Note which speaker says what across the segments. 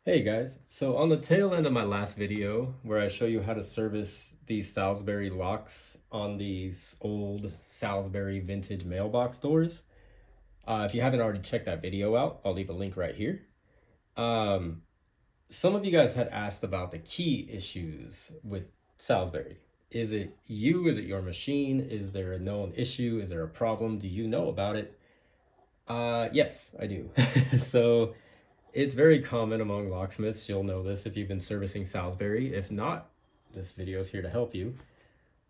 Speaker 1: Hey guys, so on the tail end of my last video where I show you how to service these Salisbury locks on these old Salisbury vintage mailbox doors, if you haven't already checked that video out, I'll leave a link right here. Um, some of you guys had asked about the key issues with Salisbury. Is it you? Is it your machine? Is there a known issue? Is there a problem? Do you know about it? Yes, I do. So it's very common among locksmiths. You'll know this if you've been servicing Salisbury. If not, this video is here to help you.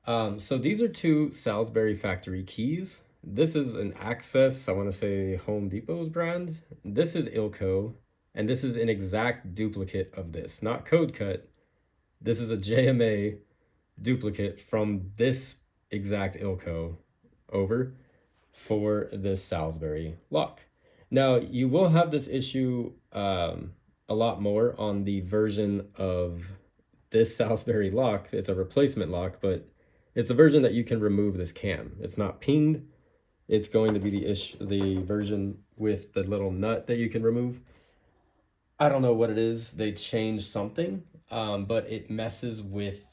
Speaker 1: So these are two Salisbury factory keys. This is an Access, I want to say Home Depot's brand. This is Ilco, and this is an exact duplicate of this, not code cut. This is a JMA duplicate from this exact Ilco over for this Salisbury lock. Now, you will have this issue a lot more on the version of this Salisbury lock. It's a replacement lock, but it's the version that you can remove this cam. It's not pinged. It's going to be the version with the little nut that you can remove. I don't know what it is. They changed something, but it messes with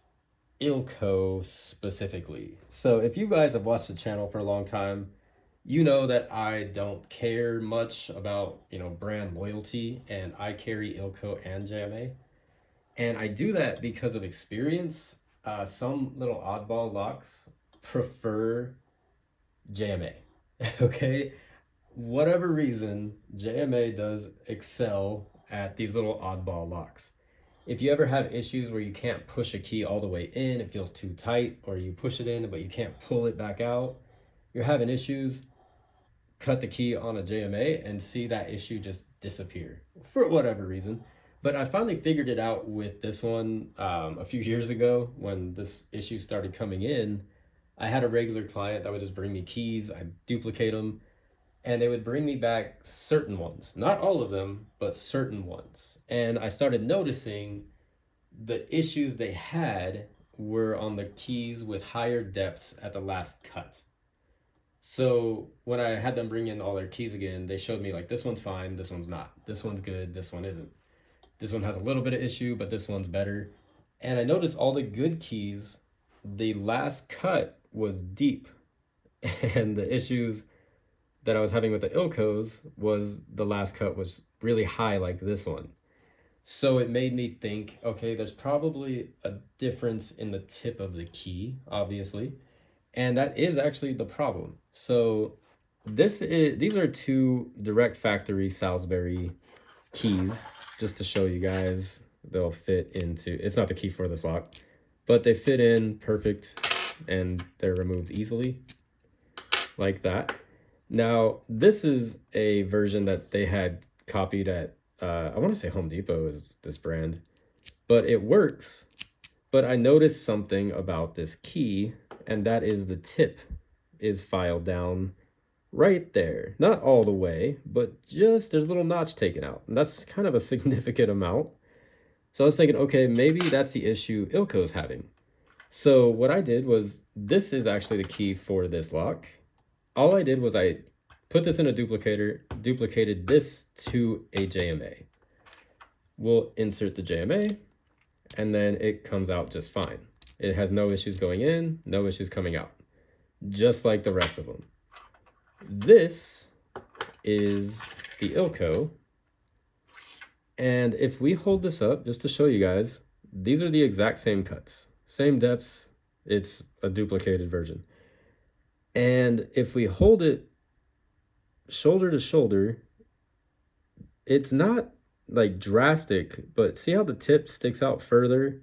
Speaker 1: Ilco specifically. So if you guys have watched the channel for a long time, you know that I don't care much about, brand loyalty, and I carry Ilco and JMA. And I do that because of experience. Some little oddball locks prefer JMA. Okay? Whatever reason, JMA does excel at these little oddball locks. If you ever have issues where you can't push a key all the way in, it feels too tight, or you push it in but you can't pull it back out, you're having issues, cut the key on a JMA and see that issue just disappear for whatever reason. But I finally figured it out with this one a few years ago when this issue started coming in. I had a regular client that would just bring me keys, I'd duplicate them, and they would bring me back certain ones. Not all of them, but certain ones. And I started noticing the issues they had were on the keys with higher depths at the last cut. So when I had them bring in all their keys again, they showed me like, this one's fine, this one's not. This one's good, this one isn't. This one has a little bit of issue, but this one's better. And I noticed all the good keys, the last cut was deep. And the issues that I was having with the Ilcos was the last cut was really high like this one. So it made me think, okay, there's probably a difference in the tip of the key, obviously. And that is actually the problem. So these are two direct factory Salisbury keys, just to show you guys. They'll fit into, it's not the key for this lock, but they fit in perfect and they're removed easily like that. Now, this is a version that they had copied at, I want to say Home Depot is this brand, but it works. But I noticed something about this key, and that is the tip is filed down right there. Not all the way, but just there's a little notch taken out. And that's kind of a significant amount. So I was thinking, okay, maybe that's the issue Ilco's having. So what I did was, this is actually the key for this lock. All I did was I put this in a duplicator, duplicated this to a JMA. We'll insert the JMA, and then it comes out just fine. It has no issues going in, no issues coming out, just like the rest of them. This is the Ilco, and if we hold this up, just to show you guys, these are the exact same cuts, same depths. It's a duplicated version. And if we hold it shoulder to shoulder, it's not like drastic, but see how the tip sticks out further,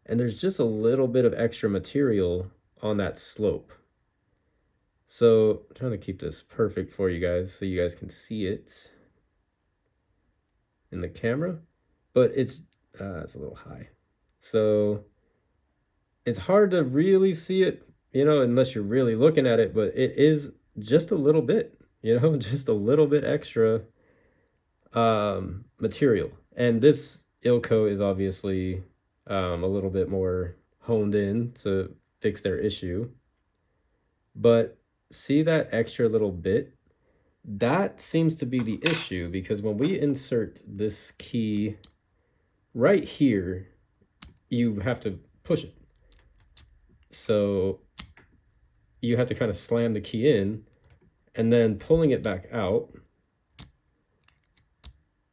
Speaker 1: and there's just a little bit of extra material on that slope. So I'm trying to keep this perfect for you guys so you guys can see it in the camera, but it's a little high, so it's hard to really see it, unless you're really looking at it, but it is just a little bit, just a little bit extra material. And this Ilco is obviously a little bit more honed in to fix their issue, but see that extra little bit? That seems to be the issue, because when we insert this key right here, you have to push it. So you have to kind of slam the key in and then pulling it back out.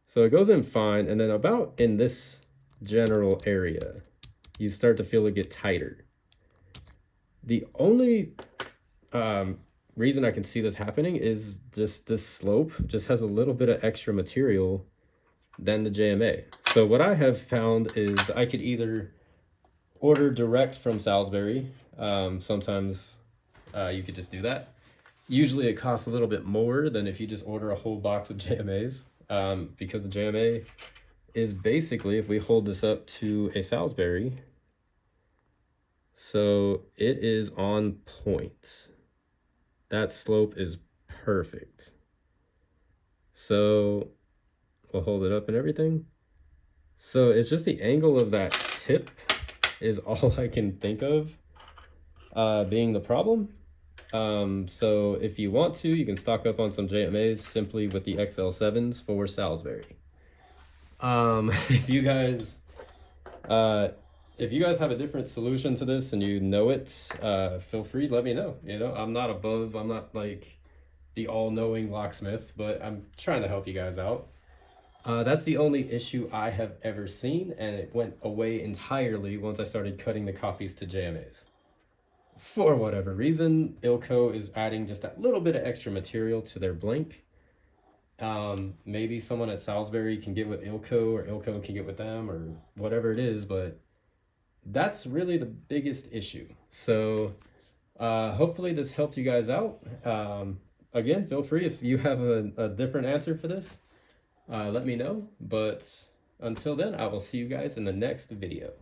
Speaker 1: So it goes in fine, and then about in this general area, you start to feel it get tighter. The only reason I can see this happening is just this slope just has a little bit of extra material than the JMA. So what I have found is I could either order direct from Salsbury. Sometimes you could just do that. Usually it costs a little bit more than if you just order a whole box of JMAs, because the JMA is basically, if we hold this up to a Salsbury, so it is on point. That slope is perfect. So we'll hold it up and everything. So it's just the angle of that tip is all I can think of being the problem. So if you want to, you can stock up on some JMAs simply with the XL7s for Salsbury. If you guys have a different solution to this and you know it, feel free to let me know. You know, I'm not like the all-knowing locksmith, but I'm trying to help you guys out. That's the only issue I have ever seen, and it went away entirely once I started cutting the copies to JMAs. For whatever reason, Ilco is adding just that little bit of extra material to their blank. Maybe someone at Salsbury can get with Ilco, or Ilco can get with them, or whatever it is, but that's really the biggest issue. So hopefully this helped you guys out. Again, feel free if you have a different answer for this, let me know. But until then, I will see you guys in the next video.